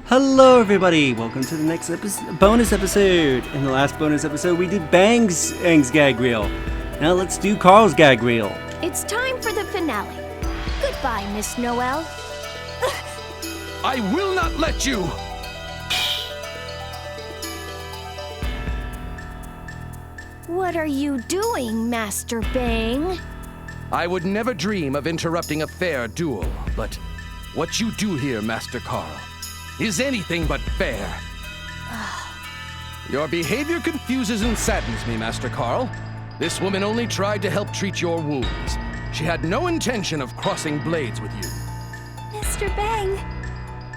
Hello everybody, welcome to the next bonus episode. In the last bonus episode we did Bang's gag reel. Now let's do Carl's gag reel. It's time for the finale. Goodbye, Miss Noel. I will not let you! What are you doing, Master Bang? I would never dream of interrupting a fair duel, but what you do here, Master Carl, is anything but fair. Your behavior confuses and saddens me, Master Carl. This woman only tried to help treat your wounds. She had no intention of crossing blades with you. Mr. Bang!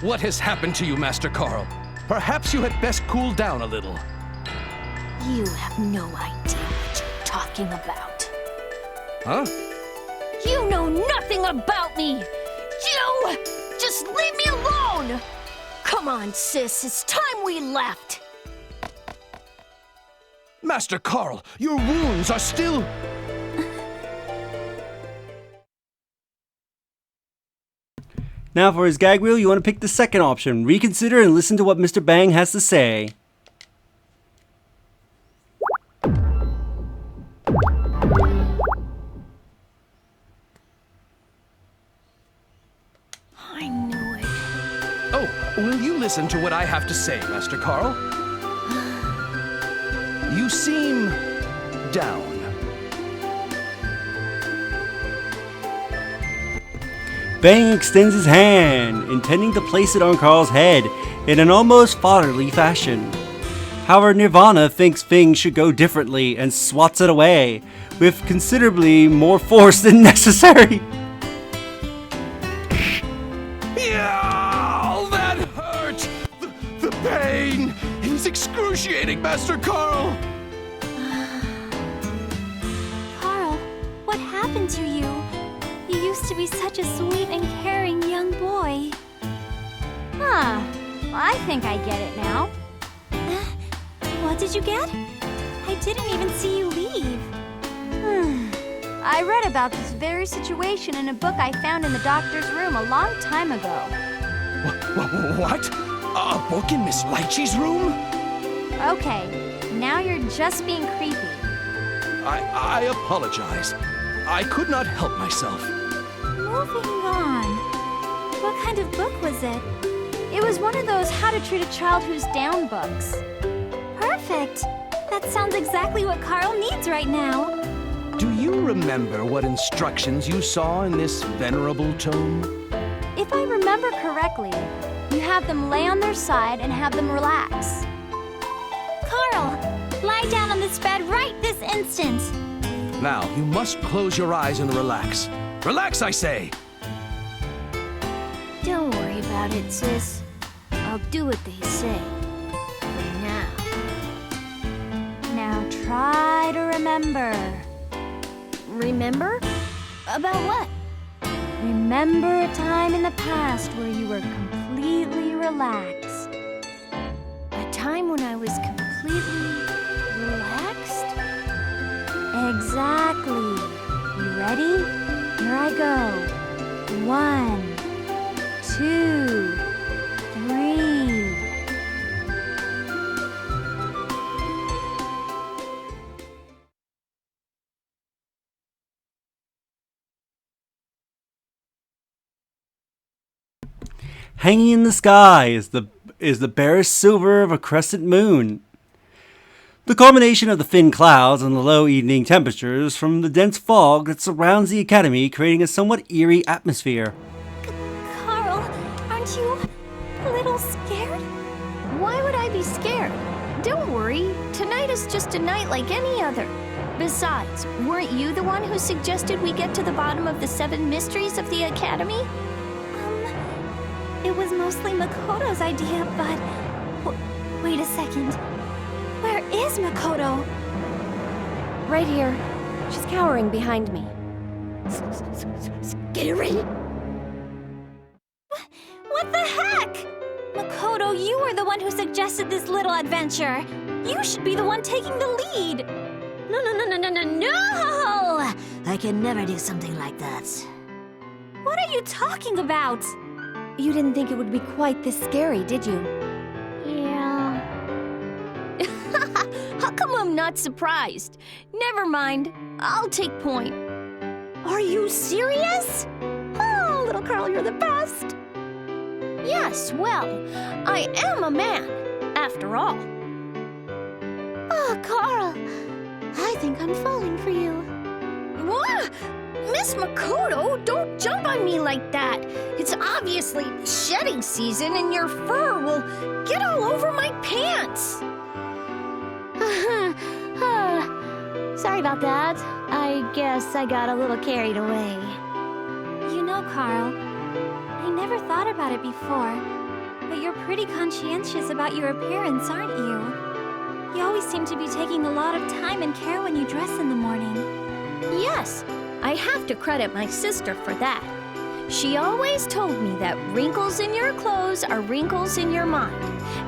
What has happened to you, Master Carl? Perhaps you had best cool down a little. You have no idea what you're talking about. Huh? You know nothing about me! You! Just leave me alone! Come on, sis, it's time we left! Master Carl, your wounds are still... Now for his gag reel, you want to pick the second option. Reconsider and listen to what Mr. Bang has to say. I knew it. Oh, will you listen to what I have to say, Master Carl? You seem... down. Bang extends his hand, intending to place it on Carl's head in an almost fatherly fashion. However, Nirvana thinks things should go differently and swats it away, with considerably more force than necessary. Yeah, that hurt! The pain is excruciating, Master Carl! Carl, what happened to you? You used to be such a sweet and caring young boy. Huh. I think I get it now. What did you get? I didn't even see you leave. I read about this very situation in a book I found in the doctor's room a long time ago. What? A book in Miss Lychee's room? Okay, now you're just being creepy. I apologize. I could not help myself. Moving on. What kind of book was it? It was one of those How to Treat a Child Who's Down books. Perfect. That sounds exactly what Carl needs right now. Do you remember what instructions you saw in this venerable tome? If I remember correctly, you have them lay on their side and have them relax. Carl, lie down on this bed right this instant. Now, you must close your eyes and relax. Relax, I say! Don't worry about it, sis. I'll do what they say. For now. Now try to remember. Remember? About what? Remember a time in the past where you were completely relaxed. A time when I was completely relaxed? Exactly. You ready? Here I go. 1, 2, 3. Hanging in the sky is the barest silver of a crescent moon. The culmination of the thin clouds and the low evening temperatures from the dense fog that surrounds the academy, creating a somewhat eerie atmosphere. Carl, aren't you a little scared? Why would I be scared? Don't worry. Tonight is just a night like any other. Besides, weren't you the one who suggested we get to the bottom of the 7 mysteries of the academy? It was mostly Makoto's idea, but... wait a second. Where is Makoto? Right here. She's cowering behind me. Scary. What the heck? Makoto, you were the one who suggested this little adventure. You should be the one taking the lead. No! I can never do something like that. What are you talking about? You didn't think it would be quite this scary, did you? Yeah. How come I'm not surprised? Never mind. I'll take point. Are you serious? Oh, little Carl, you're the best. Yes, well, I am a man, after all. Oh, Carl, I think I'm falling for you. What? Miss Makoto, don't jump on me like that. It's obviously shedding season and your fur will get all over my pants. Sorry about that. I guess I got a little carried away. You know, Carl, I never thought about it before, but you're pretty conscientious about your appearance, aren't you? You always seem to be taking a lot of time and care when you dress in the morning. Yes, I have to credit my sister for that. She always told me that wrinkles in your clothes are wrinkles in your mind,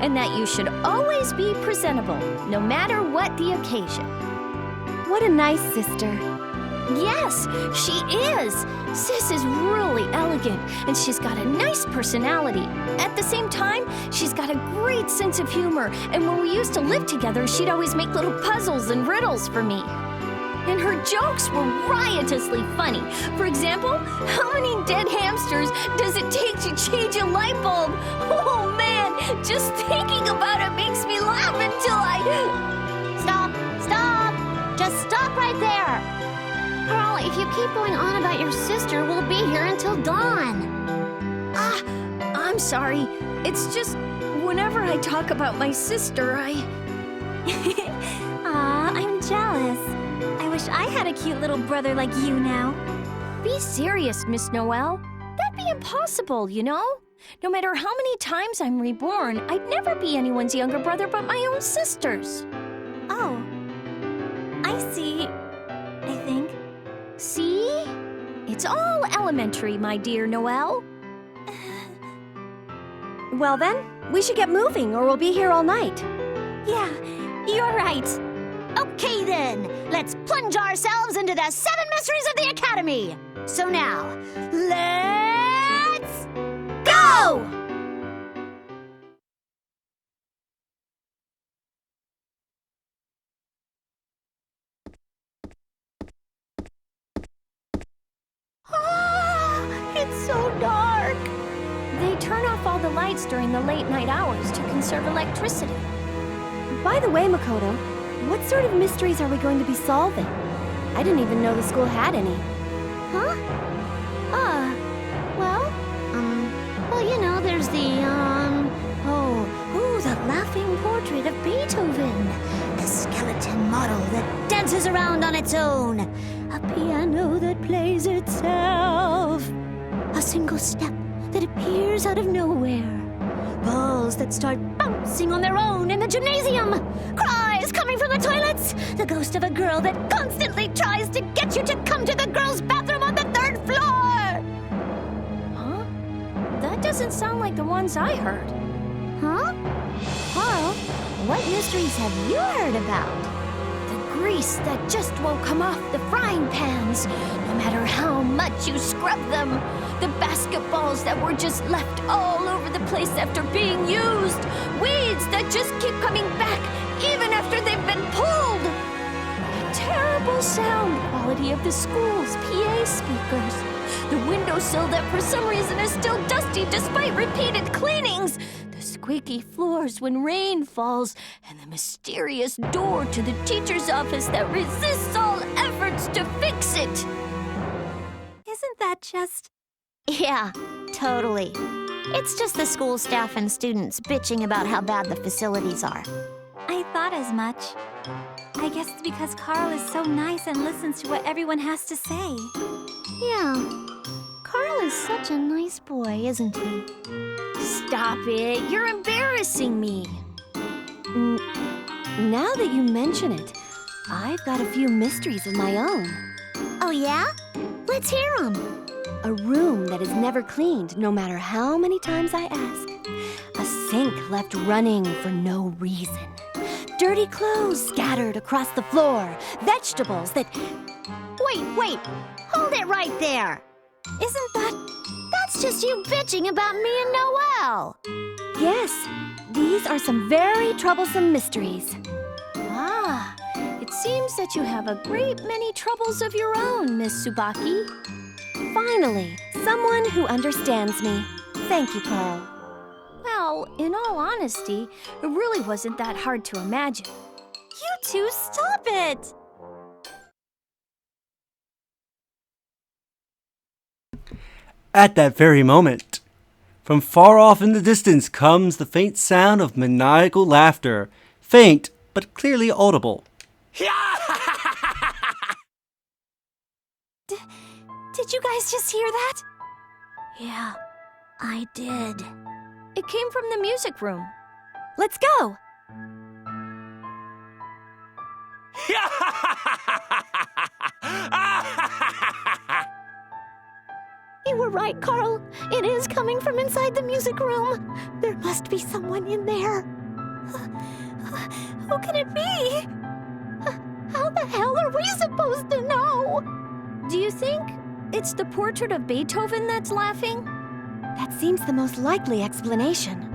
and that you should always be presentable, no matter what the occasion. What a nice sister. Yes, she is. Sis is really elegant, and she's got a nice personality. At the same time, she's got a great sense of humor, and when we used to live together, she'd always make little puzzles and riddles for me. And her jokes were riotously funny. For example, how many dead hamsters does it take to change a light bulb? Oh man, just thinking about it makes me laugh until Stop! Just stop right there! Carl, if you keep going on about your sister, we'll be here until dawn. I'm sorry. It's just whenever I talk about my sister, Aw, I'm jealous. I wish I had a cute little brother like you now. Be serious, Miss Noel. That'd be impossible, you know? No matter how many times I'm reborn, I'd never be anyone's younger brother but my own sister's. Oh, I see, I think. See? It's all elementary, my dear Noel. Well then, we should get moving or we'll be here all night. Yeah, you're right. Okay then, let's plunge ourselves into the 7 mysteries of the Academy. So now, let's go! It's so dark. They turn off all the lights during the late night hours to conserve electricity. By the way, Makoto, what sort of mysteries are we going to be solving? I didn't even know the school had any. Huh? Well, you know, there's the the laughing portrait of Beethoven. The skeleton model that dances around on its own. A piano that plays itself. A single step that appears out of nowhere. Balls that start bouncing on their own in the gymnasium. Cries coming from the toilets. The ghost of a girl that constantly tries to get you to come to the girls' bathroom on the 3rd floor. Huh? That doesn't sound like the ones I heard. Huh? Carl, what mysteries have you heard about? The grease that just won't come off the frying pans, no matter how much you scrub them. The basketballs that were just left all over the place after being used. Weeds that just keep coming back even after they've been pulled. The terrible sound quality of the school's PA speakers. The windowsill that for some reason is still dusty despite repeated cleanings. The squeaky floors when rain falls. And the mysterious door to the teacher's office that resists all efforts to fix it. Isn't that just... Yeah, totally. It's just the school staff and students bitching about how bad the facilities are. I thought as much. I guess it's because Carl is so nice and listens to what everyone has to say. Yeah. Carl is such a nice boy, isn't he? Stop it. You're embarrassing me. Now that you mention it, I've got a few mysteries of my own. Oh, yeah? Let's hear them. A room that is never cleaned, no matter how many times I ask. A sink left running for no reason. Dirty clothes scattered across the floor. Vegetables that... Wait. Hold it right there. Isn't that... That's That's just you bitching about me and Noelle. Yes, these are some very troublesome mysteries. Ah, it seems that you have a great many troubles of your own, Miss Tsubaki. Finally, someone who understands me. Thank you, Carl. Well, in all honesty, it really wasn't that hard to imagine. You two, stop it! At that very moment, from far off in the distance comes the faint sound of maniacal laughter. Faint, but clearly audible. Did you guys just hear that? Yeah, I did. It came from the music room. Let's go! You were right, Carl. It is coming from inside the music room. There must be someone in there. Who can it be? How the hell are we supposed to know? Do you think it's the portrait of Beethoven that's laughing? That seems the most likely explanation.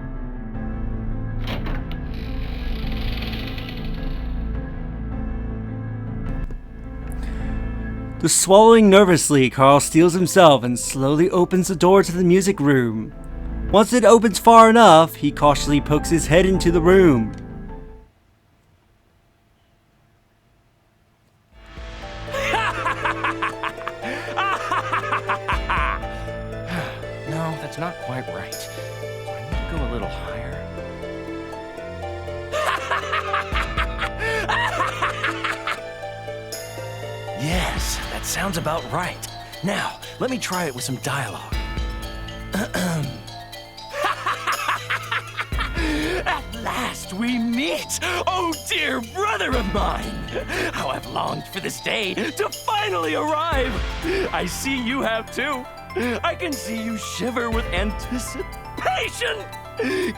The swallowing nervously, Carl steels himself and slowly opens the door to the music room. Once it opens far enough, he cautiously pokes his head into the room. No, that's not quite right. Do I need to go a little higher? Yes, that sounds about right. Now, let me try it with some dialogue. At last we meet! Oh dear brother of mine! How I've longed for this day to finally arrive! I see you have too. I can see you shiver with anticipation!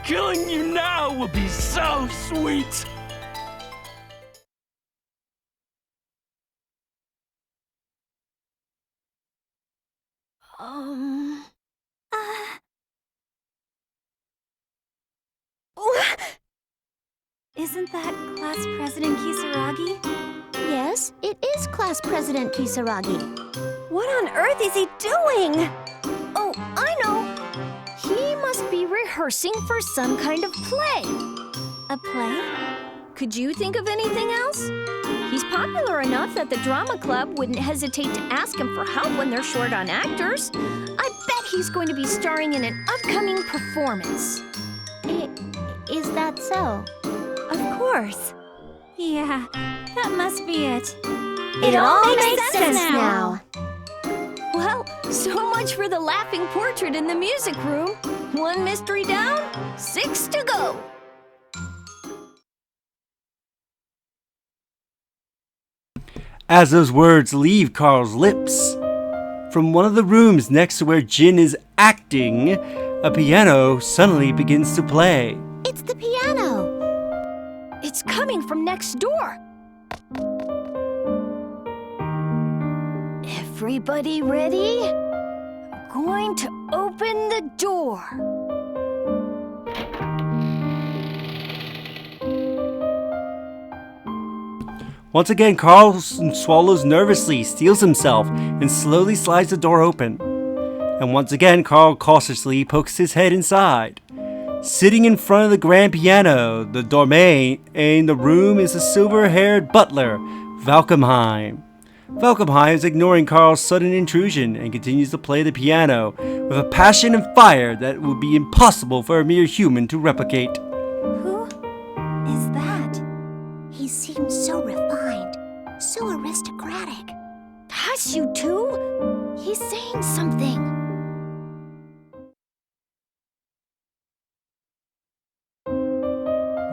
Killing you now will be so sweet! Isn't that Class President Kisaragi? Yes, it is Class President Kisaragi. What on earth is he doing? Oh, I know. He must be rehearsing for some kind of play. A play? Could you think of anything else? He's popular enough that the drama club wouldn't hesitate to ask him for help when they're short on actors. I bet he's going to be starring in an upcoming performance. Is that so? Of course. Yeah, that must be it. It all makes sense now. Well, so much for the laughing portrait in the music room. One mystery down, 6 to go. As those words leave Carl's lips, from one of the rooms next to where Jin is acting, a piano suddenly begins to play. It's the piano. It's coming from next door. Everybody ready? I'm going to open the door. Once again, Carl swallows nervously, steels himself, and slowly slides the door open. And once again, Carl cautiously pokes his head inside. Sitting in front of the grand piano, the doorman in the room is the silver-haired butler, Valkenheim. Valkenheim is ignoring Carl's sudden intrusion and continues to play the piano with a passion and fire that would be impossible for a mere human to replicate. Who is that? He seems so refined, so aristocratic. Hush, you two! He's saying something.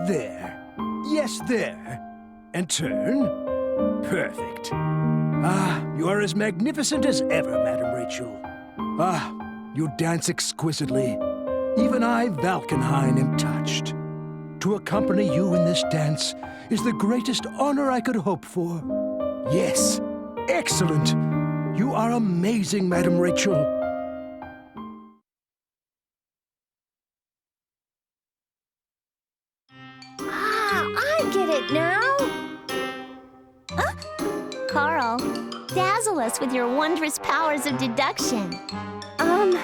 There. Yes, there. And turn. Perfect. Ah, you are as magnificent as ever, Madam Rachel. Ah, you dance exquisitely. Even I, Valkenheim, am touched. To accompany you in this dance is the greatest honor I could hope for. Yes, excellent. You are amazing, Madam Rachel. dazzle us with your wondrous powers of deduction. I'm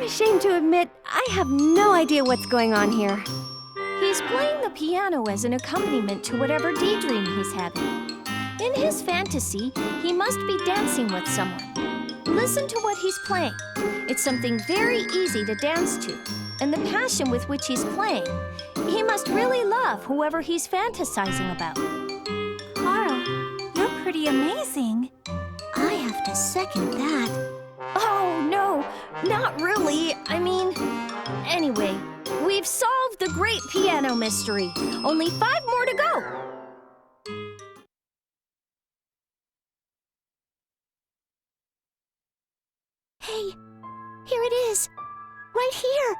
ashamed to admit I have no idea what's going on here. He's playing the piano as an accompaniment to whatever daydream he's having. In his fantasy, he must be dancing with someone. Listen to what he's playing. It's something very easy to dance to, and the passion with which he's playing, he must really love whoever he's fantasizing about. Carl, you're pretty amazing. I have to second that. Oh, no, not really. I mean, anyway, we've solved the great piano mystery. Only 5 more to go. Hey, here it is. Right here.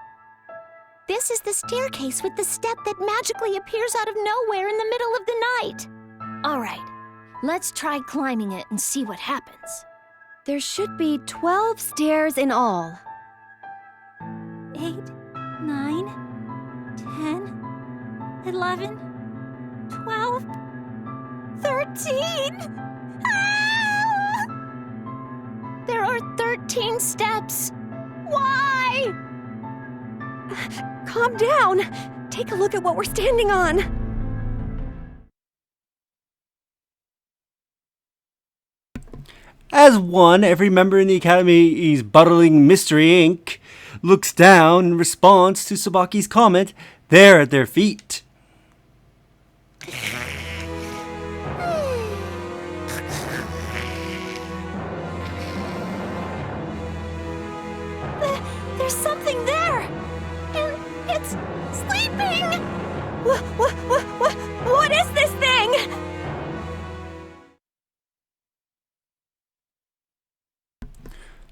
This is the staircase with the step that magically appears out of nowhere in the middle of the night. All right, let's try climbing it and see what happens. There should be 12 stairs in all. 8, 9, 10, 11, 12, 13. Ah! There are 13 steps. Why? Calm down. Take a look at what we're standing on. As one, every member in the Academy's Buddling Mystery Inc. looks down in response to Tsubaki's comment there at their feet. There's something there. And it's sleeping. What is this thing?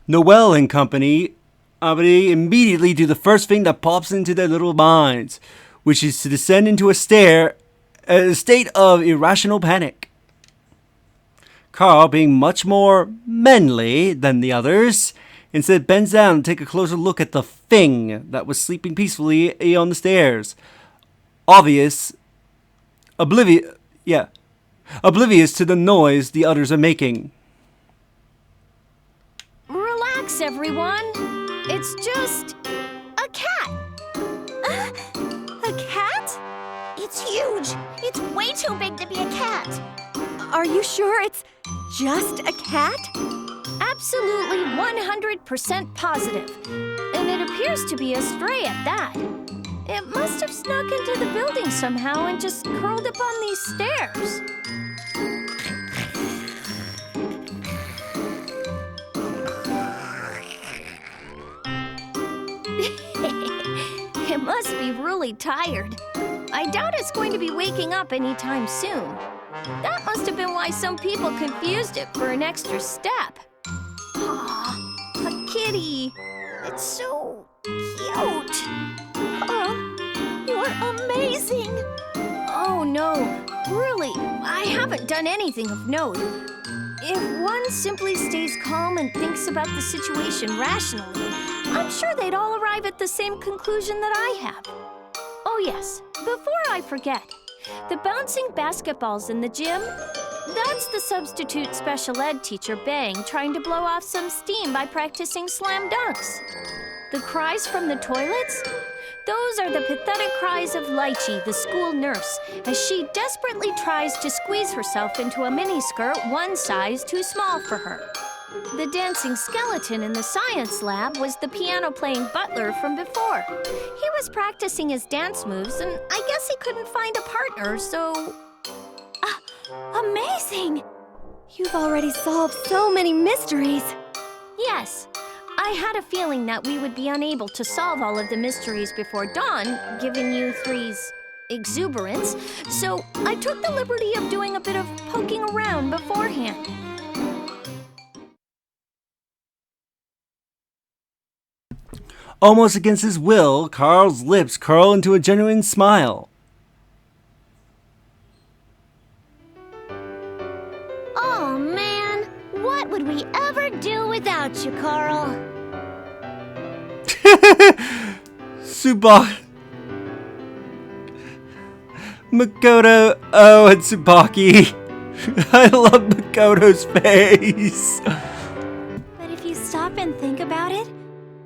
Noelle and company immediately do the first thing that pops into their little minds, which is to descend into a state of irrational panic. Carl, being much more manly than the others, instead bends down to take a closer look at the thing that was sleeping peacefully on the stairs. Oblivious to the noise the others are making. Relax, everyone. It's just a cat. A cat? It's huge. It's way too big to be a cat. Are you sure it's just a cat? Absolutely 100% positive. And it appears to be a stray at that. It must have snuck into the building somehow and just curled up on these stairs. It must be really tired. I doubt it's going to be waking up anytime soon. That must have been why some people confused it for an extra step. Aw, a kitty. It's so cute. You're amazing. Oh no, really, I haven't done anything of note. If one simply stays calm and thinks about the situation rationally, I'm sure they'd all arrive at the same conclusion that I have. Oh yes, before I forget, the bouncing basketballs in the gym, that's the substitute special ed teacher Bang trying to blow off some steam by practicing slam dunks. The cries from the toilets? Those are the pathetic cries of Lychee, the school nurse, as she desperately tries to squeeze herself into a miniskirt one size too small for her. The dancing skeleton in the science lab was the piano-playing butler from before. He was practicing his dance moves, and I guess he couldn't find a partner, so... Amazing! You've already solved so many mysteries. Yes, I had a feeling that we would be unable to solve all of the mysteries before dawn, given you three's exuberance, so I took the liberty of doing a bit of poking around beforehand. Almost against his will, Carl's lips curl into a genuine smile. Oh man, what would we ever do without you, Carl? Makoto, and Tsubaki. I love Makoto's face. But if you stop and think about it,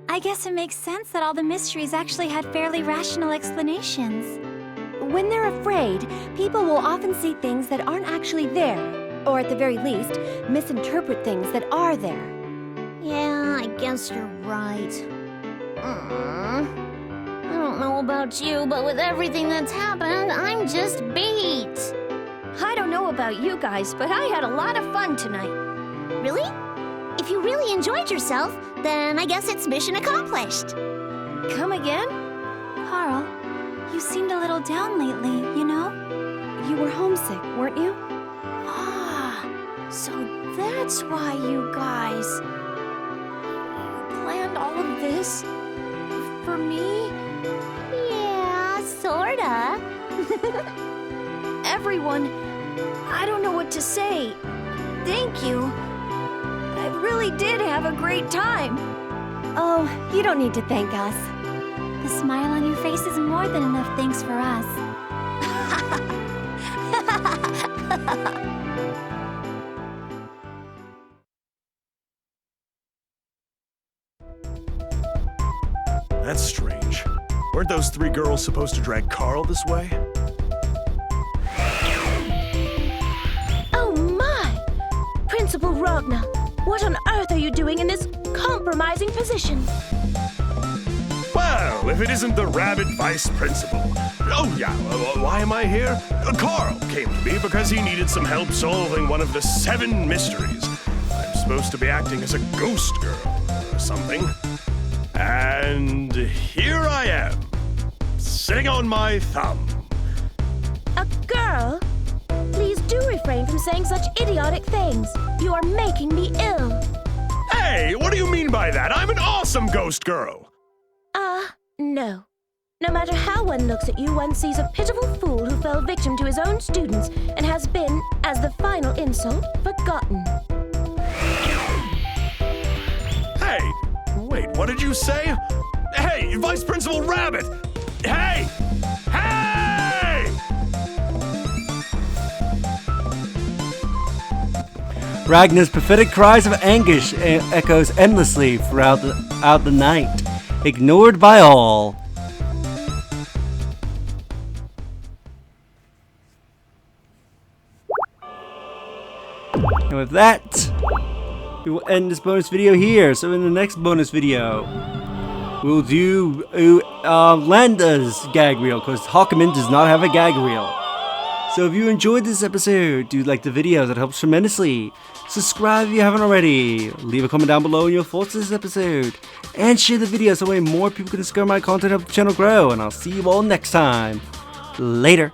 I guess it makes sense that all the mysteries actually had fairly rational explanations. When they're afraid, people will often see things that aren't actually there, or at the very least, misinterpret things that are there. Yeah, I guess you're right. I don't know about you, but with everything that's happened, I'm just beat. I don't know about you guys, but I had a lot of fun tonight. Really? If you really enjoyed yourself, then I guess it's mission accomplished. Come again? Carl, you seemed a little down lately, you know? You were homesick, weren't you? Ah, so that's why you guys planned all of this for me? Yeah, sorta. Everyone, I don't know what to say. Thank you. I really did have a great time. Oh, you don't need to thank us. The smile on your face is more than enough thanks for us. That's strange. Weren't those 3 girls supposed to drag Carl this way? Oh my! Principal Ragnar, what on earth are you doing in this compromising position? Well, if it isn't the rabid vice principal. Oh yeah, why am I here? Carl came to me because he needed some help solving one of the 7 mysteries. I'm supposed to be acting as a ghost girl or something. And here I am, sitting on my thumb. A girl? Please do refrain from saying such idiotic things. You are making me ill. Hey, what do you mean by that? I'm an awesome ghost girl. No. No matter how one looks at you, one sees a pitiful fool who fell victim to his own students and has been, as the final insult, forgotten. Hey, wait, what did you say? Hey, Vice Principal Rabbit! Hey! Hey! Ragnar's pathetic cries of anguish echoes endlessly throughout the night, ignored by all. And with that, we will end this bonus video here. So in the next bonus video, we'll do Landa's gag reel, because Hawkman does not have a gag reel. So if you enjoyed this episode, do like the video, that helps tremendously. Subscribe if you haven't already. Leave a comment down below on your thoughts on this episode. And share the video so that way more people can discover my content and help the channel grow. And I'll see you all next time. Later.